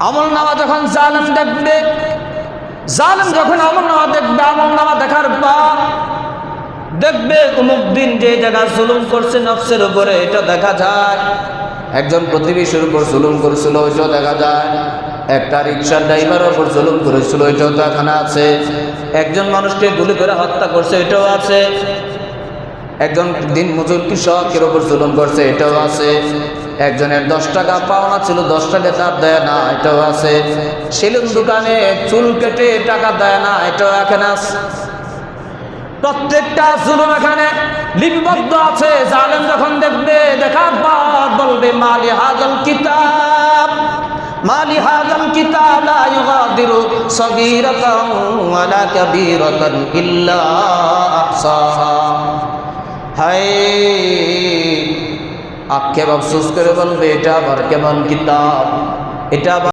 আমলনামা যখন জালেম দেখবে, জালেম যখন আমলনামা দেখবে, আমলনামা দেখার পর দেখবে অমুক দিন যে জায়গা জুলুম করছে নফসের উপরে, এটা দেখা যায়। একজন প্রতিবেশীর উপর জুলুম করেছিল, ওইটাও দেখা যায়। একটা রিক্সার ড্রাইভারের উপর জুলুম করেছিল, এটাও তো এখানে আছে। একজন মানুষকে গুলি করে হত্যা করছে, এটাও আছে। একজন দিন মজুর কৃষকের উপর জুলুম করছে, এটাও আছে। একজনের 10 টাকা পাওনা ছিল, 10 টাকা তার দেয় না, এটাও আছে। সেলুন দোকানে চুল কেটে টাকা দেয় না, এটাও এখানে আছে। প্রত্যেকটা জুলুম এখানে লিপিবদ্ধ আছে। জালেম যখন দেখবে, দেখার পর বলবে মালি হাযাল কিতাব, মালি হাযাল কিতাব লা ইউগাদিরু সগীরাতান ওয়ালা কাবীরাতান ইল্লা আহসাহা। হায়, আক্ষেপ আফসোস করে বলবে এটা আবার কেমন কিতাব, এটা